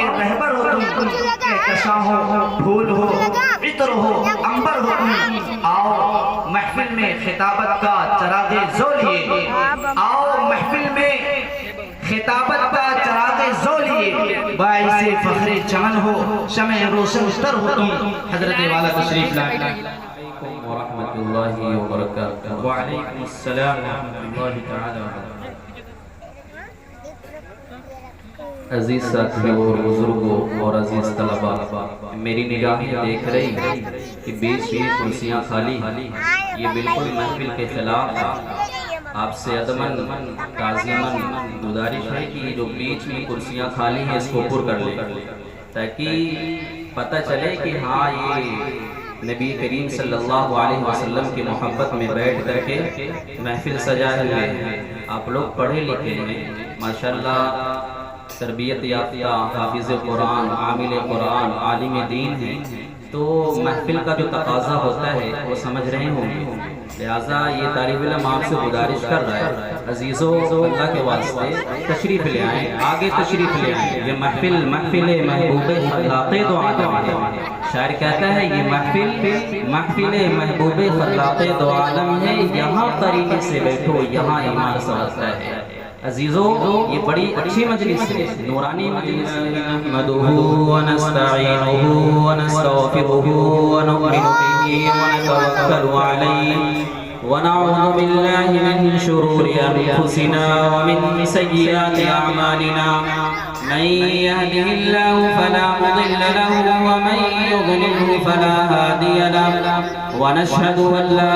के रहबर हो तुम, कहकशां हो, फूल हो, इत्र हो, अंबर हो तुम। आओ महफिल में खिताबत का चरागे ज़ो लिए, आओ महफिल में खिताबत का चरागे ज़ो लिए, बाइसे फख्रे चमन हो, शमे रोशन तर हो तुम। हजरत वाला तशरीफ लाए। व रहमतुल्लाहि व बरकातुहू। व अलैकुम अस्सलाम व रहमतुल्लाहि तआला। अजीज साथियों और बुजुर्गों और अजीज तलबा, मेरी निगाहें देख रही कि बीच में कुर्सियाँ खाली, ये बिल्कुल महफिल के खिलाफ था। आपसे अदमन ताज़ीमन गुजारिश है कि जो बीच में कुर्सियाँ खाली हैं इसको पुर कर ले, ताकि पता चले कि हाँ ये नबी करीम सल्लल्लाहु अलैहि वसल्लम की मोहब्बत में बैठ करके महफिल सजाए हुए हैं। आप लोग पढ़े लिखे हैं माशाल्लाह, तरबियत याफ्ता, हाफिज़ कुरान, आमिल कुरान, आलिम दीन है, तो महफिल का जो तकाज़ा होता है वो समझ रहे होंगे। लिहाजा ये तालिब इल्म आपसे गुजारिश कर रहा है, अजीज़ों अल्लाह के वास्ते तशरीफ़ ले आएँ, आगे तशरीफ़ ले आएँ। ये महफिल महबूबे खल्लाक़े दो आलम है। शायर कहता है ये महफिल महबूबे खल्लाक़े दो आलम है, यहाँ करीने से बैठो यहाँ ईमान समझता है। अजीज़ों ये बड़ी अच्छी मजलिस है, नूरानी मजलिस है। नहमदुहु व नस्तईनुहु व नस्तगफिरुहु व नु'मिनु बिही व नतवक्कलु अलैहि व नऊज़ु बिल्लाहि मिन शुरूरि अनफुसिना व मिन सय्यिआति अअमालिना। मन यहदिहिल्लाहु फला मुदिल्ल लहु व मन युद्लिल्हु फला हादिय लहु। व नशहदु अन ला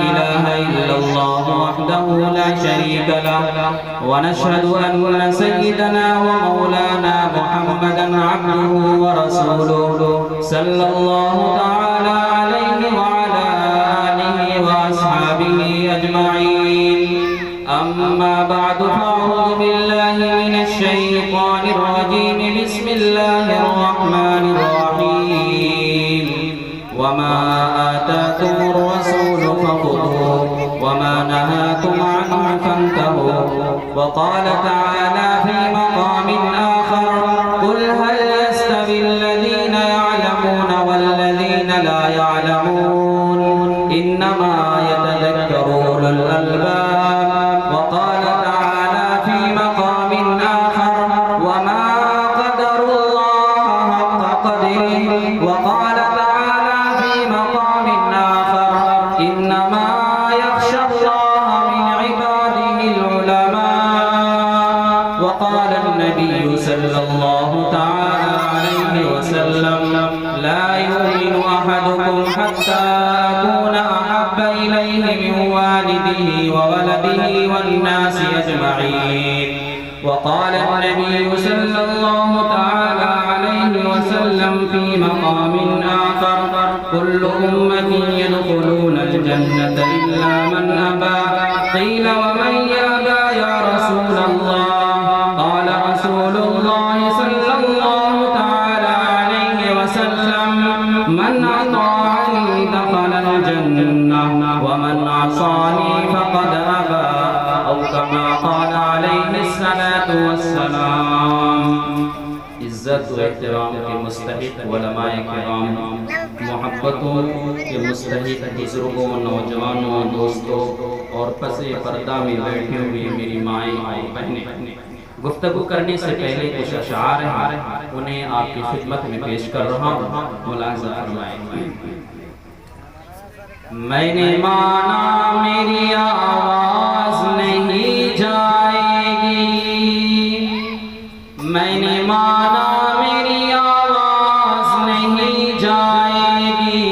इलाहा इल्लल्लाहु वहदहु ला शरीक लहु व नशहदु अन्न सय्यिदना व मौलाना मुहम्मदन अब्दुहु व रसूलुहु सल्लल्लाहु तआला अलैहि व अला आलिहि व अस्हाबिहि अजमईन। अम्मा बअद फअऊज़ु बिल्लाहि मिनश शैतानिर रजीम। बिस्मिल्लाहिर रहमानिर रहीम। वमा आताकुमुर रसूलु फखुज़ूहु वमा नहाकुम अन्हु फंतहू। वक़ाल तआला फी मक़ामिन आखर कुल हल यस्तविल्लज़ीना यअलमून वल्लज़ीना ला यअलमून इन्नमा यतज़क्करु उलुल अलबाब। वक़ाल तआला फी मक़ामिन आखर वमा क़दरुल्लाह हक़्क़ क़द्रिही। वक़ाल तआला फी मक़ामिन आखर इन्नमा यख़शल्लाह मिन इबादिहिल उलमा। वक़ाल अन्नबिय्यु सल्लल्लाहु तआला अलैहि वसल्लम ला युमिनु अहदुकुम हत्ता अकूना अहब्बा इलैहि मिन वालिदिही व वलदिही वन्नासि अजमईन। वक़ाल अन्नबिय्यु सल्लल्लाहु तआला अलैहि वसल्लम फी मक़ामिन आखर कुल्लु उम्मती यदखुलूनल जन्नता इल्ला मन अबा। क़ील व मन याबा या रसूलल्लाह। क़ाल रसूलुल्लाह सल्लल्लाहु तआला अलैहि वसल्लम मन अताअनी दखलल जन्नह व मन असानी फक़द अबा। औ कमा क़ाल अलैहि सलातु वस्सलाम। इज्जत व एहतराम के मुस्तहिक़ उलमाए किराम, मोहब्बतों के मुस्तहिक़ बुजुर्गों, नौजवानों, दोस्तों और पसे पर्दा में बैठी हुई मेरी माएँ और बहनें, गुफ्तगू करने से पहले कुछ अशार हैं, उन्हें आपकी खिदमत में पेश कर रहा हूँ, मुलाज़ा फरमाएं। मैंने माना मेरी आवाज़ नहीं जाएगी, मैंने माना मेरी आवाज़ नहीं जाएगी।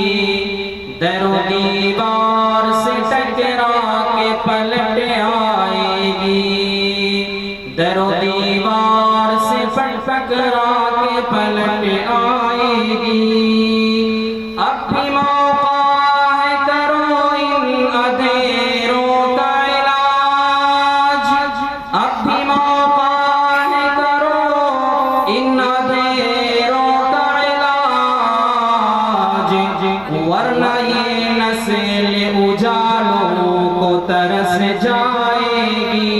दरो दीवार से टकरा के पलट आएगी, दरो दीवार से टकरा के पलट आएगी। अब भी मौका है, करो इन अंधेरों का इलाज। अब भी मौका है, करो इन अंधेरों का इलाज। वरना ये नस्ल उजालों को तरस जाएगी,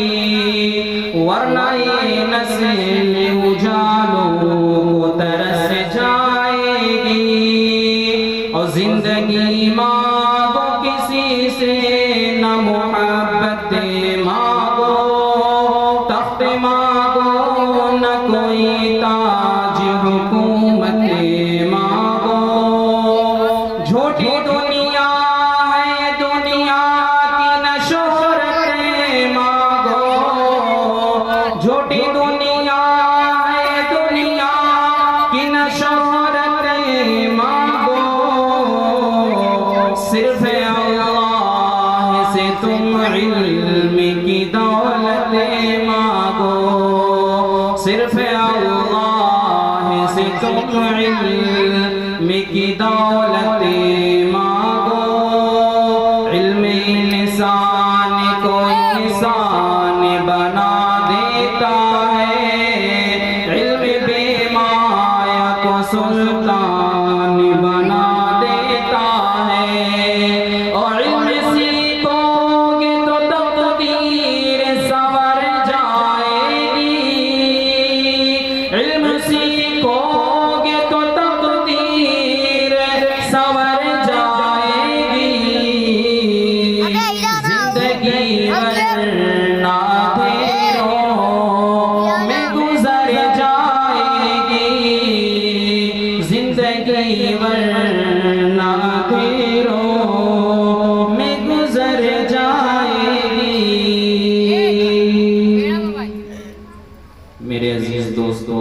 वरना ये नस्ल उजालों को कोई ताज हुकूमत मांगो, झूठी दुनिया है दुनिया की न शोहरत मांगो, झूठी दुनिया है दुनिया की न शोहरत मांगो, सिर्फ अल्लाह से तुम इल्म की दौलत मांगो, सिर्फ अल्लाह से तुम इल्म की दौलत मांगो। इल्म इंसान को इंसान बना देता है, इल्म बेमाया को सुल्तान बना देता है, और इल्म सीखोगे तो तकदीर संवर जाएगी, इल्म सीखोगे तो तकदीर संवर जाएगी, जिंदगी वरना अंधेरों में गुजर जाएगी, जिंदगी वरना अंधेरों में गुजर जाएगी। मेरे अजीज दोस्तों,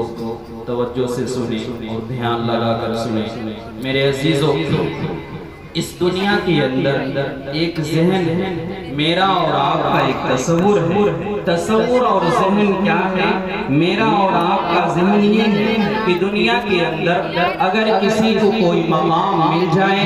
तवज्जो से सुने और ध्यान लगाकर सुने। मेरे अजीजों, इस दुनिया के अंदर एक जहन है, मेरा और आपका एक तस्वुर है। तस्वुर और जहन क्या है? मेरा और आपका जहन ये है कि दुनिया के अंदर अगर किसी को कोई मकाम मिल जाए,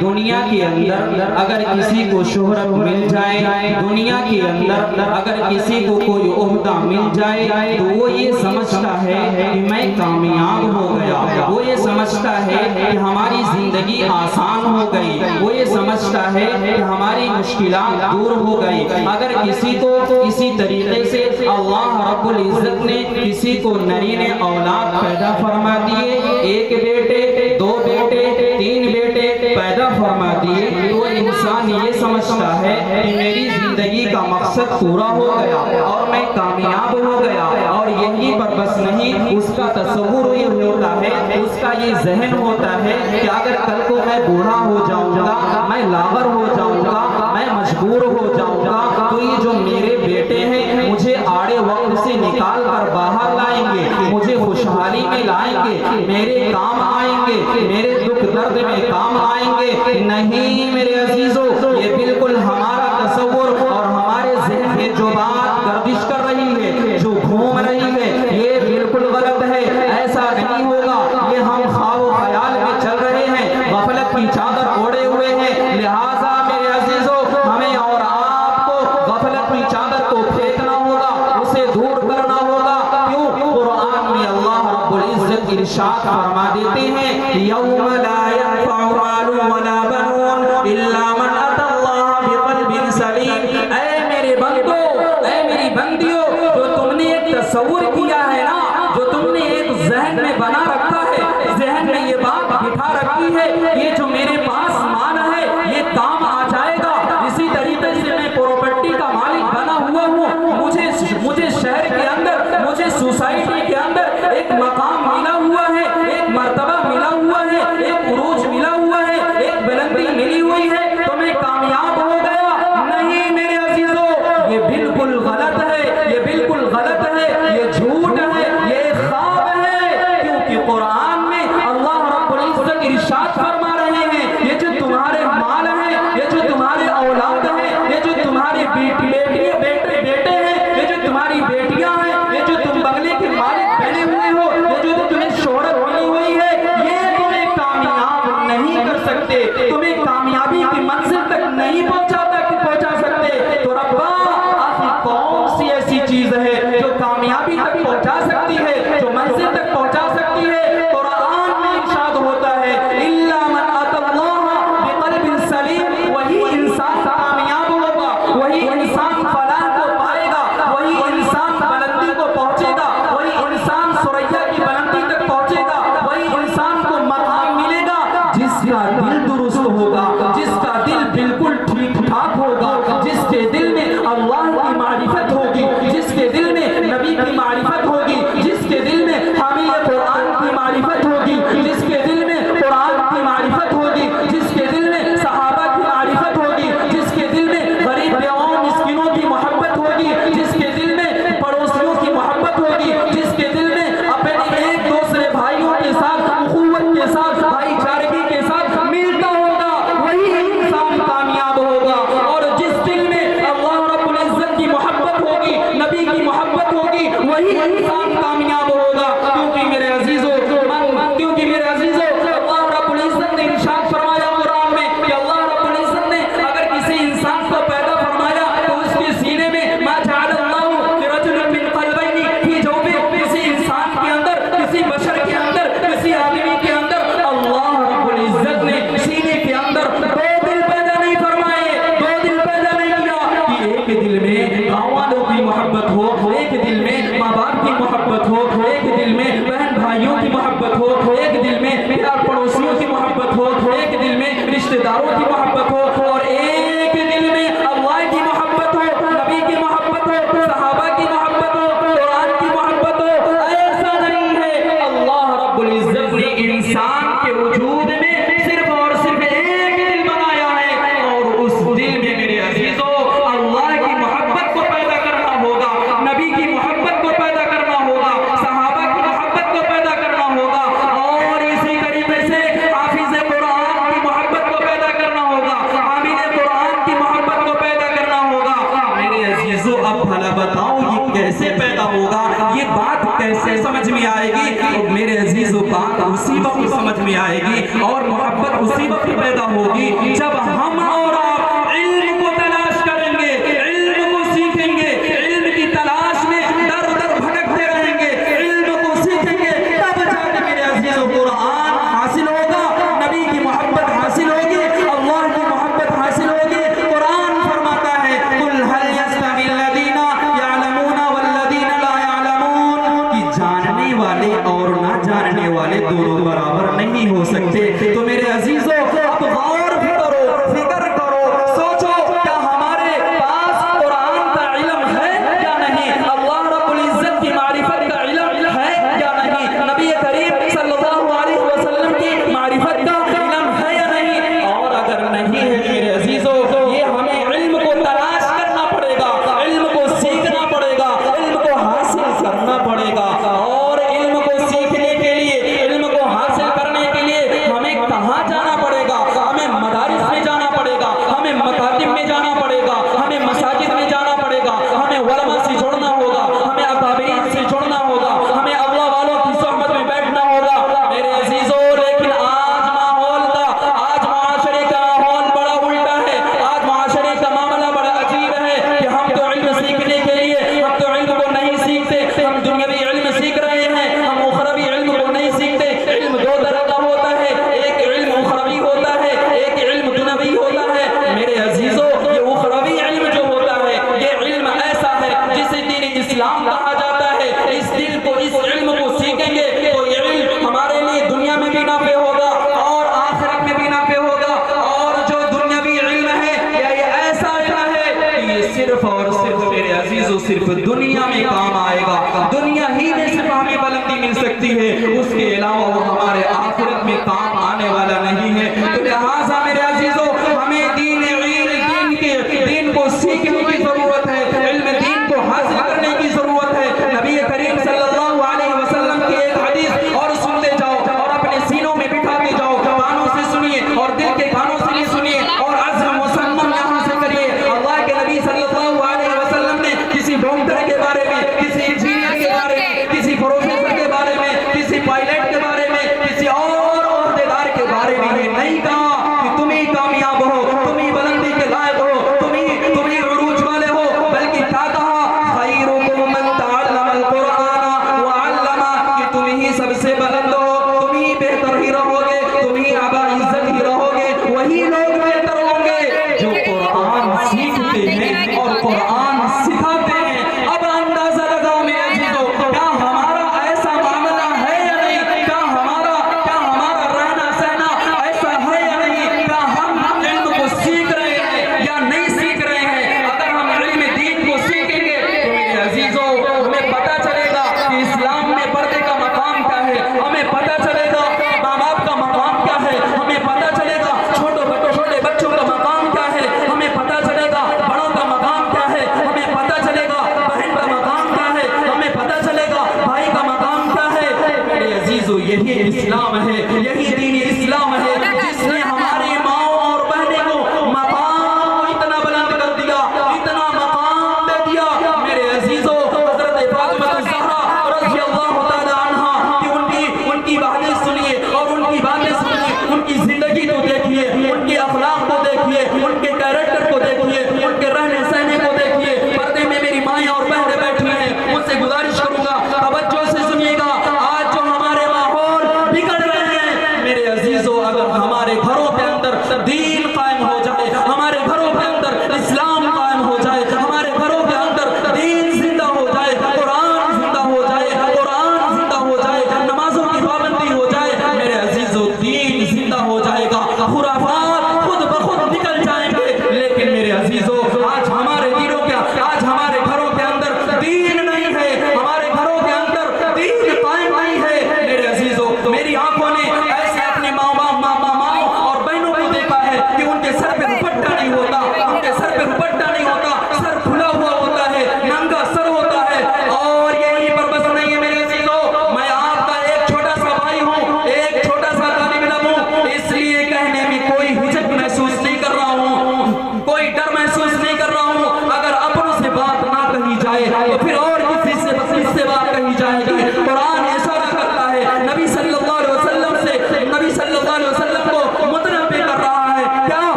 दुनिया के अंदर अगर किसी को शोहरत मिल जाए, दुनिया के अंदर अगर किसी को कोई ओहदा मिल जाए, तो वो ये समझता है कि मैं कामयाब हो गया, वो ये समझता है कि हमारी जिंदगी आसान हो गई, वो ये समझता है कि हमारी मुश्किलात दूर हो गई। अगर किसी को किसी तरीके से अल्लाह रब्बुल इज्जत ने किसी को नरीने औलाद पैदा फरमा दिए, एक बेटे, दो बेटे, तीन बेटे पैदा फरमा दिए, तो इंसान ये समझता है कि मेरी जिंदगी का मकसद पूरा हो गया और मैं कामयाब हो गया। और यही पर बस नहीं, उसका तस्वुर ये होता है, उसका ये जहन होता है कि अगर कल को मैं बूढ़ा हो जाऊंगा, मैं लागर हो जाऊंगा, मैं मजबूर हो जाऊंगा, तो ये जो मेरे बेटे हैं मुझे आड़े वक्त से निकाल कर बाहर लाएंगे, मुझे खुशहाली में लाएंगे, मेरे काम आएंगे, मेरे दुख दर्द में काम आएंगे। नहीं मेरे अजीजों, ये बिल्कुल हमारा तस्वुर और हमारे ज़हन में जो बात गर्दिश कर रही है, जो घूम रही है, ये बिल्कुल गलत है। ऐसा नहीं होगा, ये हम ख्वाब ख्याल में चल रहे हैं, गफलत की चादर ओढ़े हुए हैं। लिहाजा मेरे अजीजों, हमें और आपको गफलत की चादर को फेंकना होगा, उसे दूर करना होगा। क्यों? कुरान में अल्लाह रब्बुल इज्जत इरशाद फरमा देते हैं, यौम ला यनफउ मालुन वला बनून इल्ला मन अतल्लाह बिक़ल्बिन सलीम। ऐ मेरे बंदो, ऐ मेरी बंदियों, जो तुमने एक तस्वुर किया है ना, जो तुमने एक जहन में बना रखा है, जहन में ये बात बिठा रखी है, ये जो मेरे पास माल है ये काम आ जाएगा, इसी तरीके से मैं प्रॉपर्टी का मालिक बना हुआ हूँ, मुझे शहर के अंदर, मुझे सोसाइटी के अंदर एक मकाम मिला हुआ है, एक मर्तबा मिला हुआ है, एक उरूज मिला हुआ है, एक बुलंदी मिली हुई है, तो मैं कामयाब हो गया। नहीं मेरे अजीजों, ये बिल्कुल गलत है, ये बिल्कुल गलत है, ये झूठ है, ये ख्वाब है। क्योंकि कुरान में अल्लाह रब्बुल इज्जत इरशाद फरमा रहे हैं, ये जो तुम्हारे माल है, ये जो किसी बशर के अंदर, किसी आदमी के अंदर अल्लाह रब्बुल इज्जत ने सीने के अंदर दो दिल पैदा नहीं फरमाए, दो दिल पैदा नहीं किया कि एक दिल में गाँव वालों की मोहब्बत हो, एक दिल में माँ बाप की मोहब्बत हो, एक दिल में बहन भाइयों की मोहब्बत हो, एक दिल में प्यार पड़ोसियों की मोहब्बत हो, एक दिल में रिश्तेदारों की मोहब्बत हो, और एक दिल में अल्लाह की मोहब्बत हो, नबी की मोहब्बत हो, सहाबा की मोहब्बत हो, कुरान की मोहब्बत हो। ऐसा नहीं है, अल्लाह रब्बुल इज्जत ने इंसान के वजूद में सिर्फ और सिर्फ एक दिल बनाया है, और उस दिल में मेरे अजीजों अल्लाह की मोहब्बत को पैदा करना होगा, नबी की मोहब्बत को पैदा करना होगा, सहाबा की मोहब्बत को पैदा करना होगा, और इसी तरीके से हाफिज कुरान की मोहब्बत को पैदा करना होगा, आमीन कुरान की मोहब्बत को पैदा करना होगा। मेरे अजीजों अब भला बताओ ये कैसे पैदा होगा, ये बात कैसे समझ में आएगी? तो मेरे अजीजों बात उसी वक्त समझ में आएगी और मोहब्बत उसी वक्त पैदा होगी जब हम और आप इल्म को तलाश करेंगे, इल्म को सीखेंगे, इल्म की तलाश में दर दर भटकते रहेंगे, इल्म को सीखेंगे, तब जाके मेरे अजीजों कुरान हासिल होगा, नबी की मोहब्बत हासिल होगी, अल्लाह की मोहब्बत हासिल होगी। कुरान फरमाता है कुल हल यस्तवी लदीना यअलमूना वल्लदीना ला यअलमून, कि जानने वाले और ना जानने वाले दोनों बराबर नहीं हो सकते। तो मेरे अजीजों अब गौर करो, फिक्र करो, सोचो क्या हमारे पास कुरान का इल्म है या नहीं, अल्लाह रब्बुल इज्जत की मारिफत का इल्म है या नहीं, नबी करीम सल्लल्लाहु अलैहि वसल्लम की मारिफत का इल्म है या नहीं। और अगर नहीं है मेरे अजीजों, ये हमें इल्म को तलाश करना पड़ेगा, इल्म को सीखना पड़ेगा, इल्म को हासिल करना पड़ेगा। और इल्म को सीखने के लिए, इल्म को हासिल करने के लिए हमें कहाँ जाना पड़ेगा? हमें मदारिस में जाना पड़ेगा, हमें मकातिब में जाना पड़ेगा, हमें मसाजिद में जाना पड़ेगा, हमें उलमा से जुड़ना होगा, हमें अकाबरीन से जुड़ना होगा, हमें अल्लाह वालों की सोहबत में बैठना होगा। मेरे अजीजों लेकिन आज माहौल का, आज माशरे का माहौल बड़ा उल्टा है, आज माशरे का मामला बड़ा अजीब है कि हम तो इल्म सीखने के लिए, हम तो इल्म को नहीं सीखते, हम दुनियावी इल्म सीख रहे हैं, हम उखरवी इल्म को नहीं सीखते। इल्म दो तरह का होता है, एक इल्म उखरवी होता है, एक इल्म दुनियावी होता है। मेरे अजीजों ये उखरवी इल्म जो होता है, ये इल्म ऐसा है जिसे दीन इस्लाम कहा जाता है। इस दिल को, इस इल्म को सीखेंगे तो ये इल्म हमारे लिए दुनिया में भी नाफे होगा और आखिरत में भी नाफे होगा। और जो दुनियावी इल्म है ये ऐसा इल्म है कि ये सिर्फ और सिर्फ मेरे अजीजों सिर्फ दुनिया में काम आएगा, दुनिया ही में सिर्फ हमें बुलंदी मिल सकती है, उसके अलावा वो हमारे आखिरत में काम आने वाला नहीं है। तो लिहाजा मेरे अजीजों हमें दीन को सीखने की जरूरत है, इल्म दीन को हासिल करने की जरूरत है। नबी करीम सल्लल्लाहु अलैहि वसल्लम की एक हदीस और सुनते जाओ और अपने सीनों में बिठाते जाओ, कानों से सुनिए और दिल के कानों से भी सुनिए और अज़्म मुसम्मम यहाँ से करिए। अल्लाह के नबी सल्लल्लाहु अलैहि वसल्लम ने किसी डॉक्टर के बारे में, किसी इंजीनियर के बारे में, किसी प्रोफेसर के बारे में, किसी पायलट के बारे में, किसी और ओहदेदार के बारे में ये नहीं कहा कि तुम ही कामयाब हो, तुम ही बुलंदी के लायक हो, तुम ही उरूज वाले हो, बल्कि क्या कहा खैरुकुम मन तअल्लमल कुरान व अल्लमा, कि तुम ही सबसे बुलंद हो, तुम ही बेहतर ही रहोगे, तुम ही आबा इज्जत ही रहोगे, वही लोग बेहतर होंगे जो कुरान सीखते हैं और कुरान सिखाते हैं। अब अंदाजा लगाओ मेरे अजीजों, क्या हमारा ऐसा मामला है या नहीं? क्या हमारा रहना सहना ऐसा है या नहीं? क्या हम इल्म को सीख रहे हैं या नहीं सीख रहे हैं? अगर हम इल्म दीन को सीखेंगे तो मेरे अजीजों हमें पता चलेगा कि इस्लाम में पर्दे का मकाम क्या है, हमें पता चलेगा माँ बाप का मकाम क्या है, हमें पता चलेगा छोटे बच्चों का मकाम क्या है, हमें पता चलेगा बड़ों का मकाम क्या है, हमें पता चलेगा बहन का मकाम क्या है, हमें पता चलेगा भाई का मकाम क्या है। मेरे अजीजों यही इस्लाम है, यही दीन इस्लाम है जिसने हमारी माओ और बहनों को मकाम इतना बुलंद कर दिया, इतना मकाम दे दिया। मेरे अजीजों हज़रत फातिमा ज़हरा रज़ियल्लाहु ताला अन्हा की उनकी बातें सुनिए और उनकी बातें सुनिए, उनकी जिंदगी को देखिए, उनके अखलाक को देखिए, उनके कैरेक्टर को देखिए, उनके रहने सहने को देखिए। पर्दे में मेरी माएँ और बहनें बैठी हैं, उनसे गुजारिश करूंगा तवज्जो से सुनिएगा। आज जो हमारे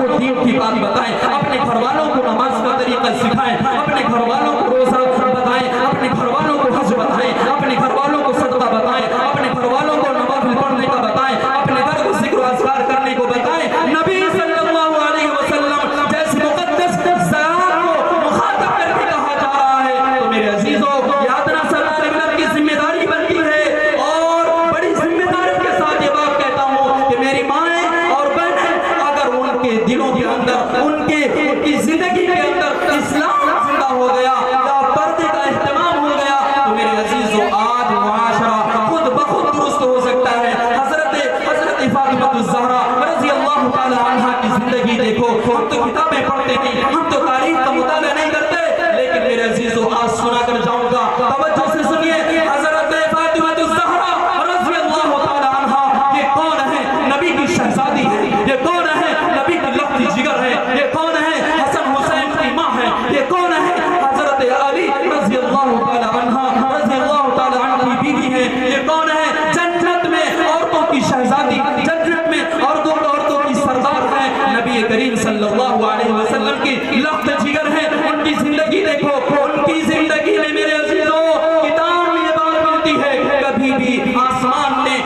को दीन की बात बताएं, अपने घर वालों को नमाज का तरीका सिखाएं, अपने घर वालों को रोजा बताएं, अपने घर वालों को हज बताएं, अपने घर वालों को सदका बताएं, अपने घर वालों को नवाफिल पढ़ने का बताएं, अपने घर को जिक्र अस्कार करने को बताएं। नबी सल्लल्लाहु अलैहि वसल्लम जैसे मुकद्दस ज़ात को मुखातब करके कहा जा रहा है, तो मेरे अजीजों याद ना सरदार मिलत की जिम्मेदारी बनती है और बड़ी जिम्मेदारी के साथ ये बात कहता हूँ कि मेरी माएं और बहनें अगर उनके दिलों के अंदर उनकी जिंदगी के अंदर इस्लाम जिंदा हो गया या पर्दे का एहतमाम हो गया, तो मेरे अजीजों आज मुआशरा खुद ब खुद दुरुस्त हो सकता है। हजरत फातिमा ज़हरा रज़ी अल्लाह ताला अन्हा की जिंदगी देखो, हम तो किताबें पढ़ते नहीं, हम तो तारीख का मुताला नहीं करते, लेकिन मेरे अजीजों आज सुना कर जाऊंगा, तवज्जो से सुनिए। हजरत फातिमा ज़हरा रज़ी अल्लाह ताला अन्हा ये कौन है? नबी की शहजादी है। ये कौन है? नबी की लफ्ती जिगर है। ये कौन है? हसन हुसैन की माँ है। ये कौन है? हजरत अली रज़ी अल्लाह ताला अन्हा रज़ी अल्लाह ताला अन्हा की बीवी है। ये कौन है? जन्नत में औरतों की शहजादी, जन्नत में औरतों की सरदार है। नबी करीम सल्लल्लाहु अलैहि वसल्लम की लफ्त जिगर है। उनकी जिंदगी देखो, उनकी जिंदगी में मेरे अजीजों किताब में बात मिलती है, कभी भी आसमान ने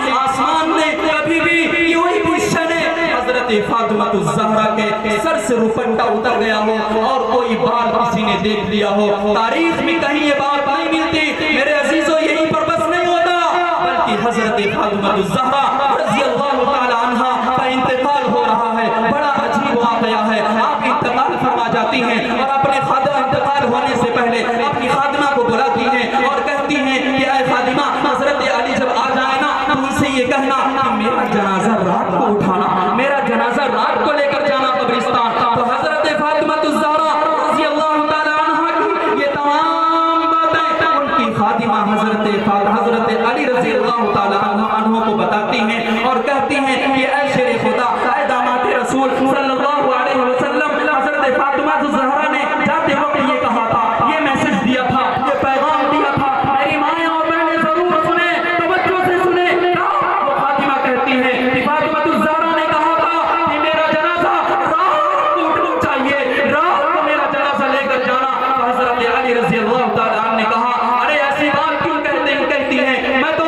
कभी भी कोई भी शने हजरत फातिमा ज़हरा के सर से रुपट्टा उतर गया हो और कोई बात किसी ने देख लिया हो, तारीख में कहीं ये बात नहीं मिलती। मेरे अजीजों यहीं पर बस नहीं होता, बल्कि हजरत फातिमा ज़हरा रज़ी अल्लाह ताला अन्हा का इंतकाल हो रहा है। बड़ा अजीब वाक़या है, आप इंतकाल फरमा जाती हैं और अपने खादिमा इंतकाल होने से पहले अपनी खादिमा को बुलाती हैं और कहती हैं कि ऐ फातिमा, हजरत अली जब आ जाए ना तो उनसे ये कहना कि मेरा जनाजा रात को उठाना, मेरा जनाजा रात को लेकर जाना कब्रिस्तान। तो हजरत फातिमा ज़हरा रज़ी अल्लाह ताला अन्हा की ये तमाम बातें उनकी खादिमा हजरत अली रज़ी अल्लाह ताला अन्हु को बताती हैं और कहती हैं कि ऐ शेर खुदा, ऐ दामाद रसूल सल्लल्लाहु अलैहि वसल्लम, हजरत फातिमा ज़हरा ने जाते वक्त ये कहा था, ये मैसेज दिया था, ये पैगाम दिया था, मेरी माएं और बहनें जरूर सुने, तवज्जो से सुने। वो फातिमा कहती हैं कि फातिमा ज़हरा ने कहा था कि मेरा जनाजा रात को उठना चाहिए, रात को मेरा जनाजा लेकर जाना। हजरत अली रज़ी अल्लाह ताला अन्हु ने कहा, अरे ऐसी बात क्यों कहती हैं, मैं तो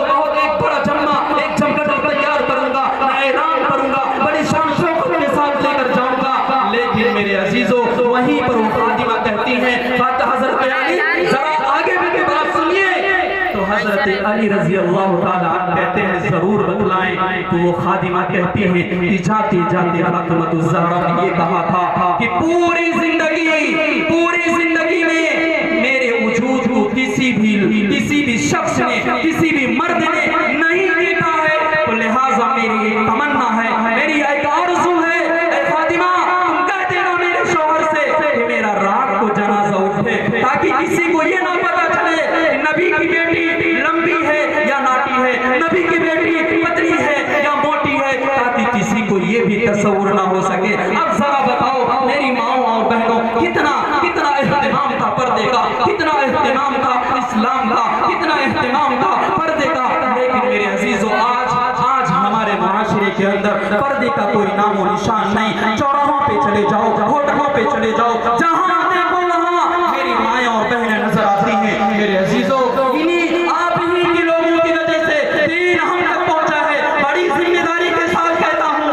बहुत एक बड़ा जम्मा एक जमघट तैयार करूंगा, मैं ऐलान करूंगा, बड़ी शान शौकत के साथ लेकर जाऊंगा। लेकिन मेरे अजीजों वहीं पर फातिमा कहती हैं, हजरत अली जरा आगे भी बात सुनिए। तो हजरत अली रज़ी अल्लाह ताला अन्हु कहते हैं जरूर बतलाएं। तो वो खादिमा कहती हैं कि जाते जाते फातिमा ज़हरा ने ये कहा था कि पूरी जिंदगी में मेरे वजूद को किसी भी शख्स ने, किसी भी मर्द ने नहीं देखा है, तो लिहाजा मेरी एक तमन्ना है, मेरी एक आरज़ू है, ऐ फातिमा तुम कह देना मेरे शौहर से कि मेरा रात को जनाजा उठे, ताकि किसी को ये ना पता चले कि नबी की बेटी लंबी है या नाटी है, नबी की बेटी पतली है या मोटी है, ताकि किसी को ये भी तसव्वुर ना हो सके। अब जरा बताओ मेरी माओ और बहनों, कितना एहतमाम था पर्दे का, कितना एहतमाम था इस्लाम का, कितना एहतमाम था पर्दे का। लेकिन मेरे अजीजों आज हमारे मुआशरे के अंदर पर्दे का कोई नामो निशान नहीं। चौराहों पे चले जाओ, होटलों पे चले जाओ, जहां देखो वहां मेरी माएं और बहनें नजर आती हैं। मेरे अजीजों इन्हीं आप ही के लोगों की वजह से दीन हम तक पहुंचा है। बड़ी जिम्मेदारी के साथ कहता हूं,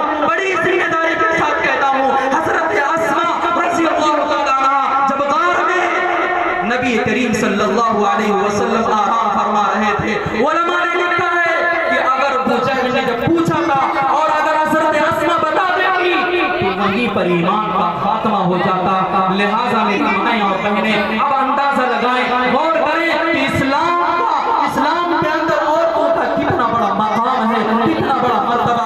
हजरत अस्मा रज़ी अल्लाह ताला अन्हा जब गार में नबी करीम सल्लल्लाहु अलैहि वसल्लम आराम फरमा रहे थे, उलमा ने लिखा है कि अगर बुजैल ने जब पूछा था और अगर हजरत अस्मा बता देती तो वहीं पर ईमान का खात्मा हो जाता। लिहाजा मेरी माएं और बहनें अब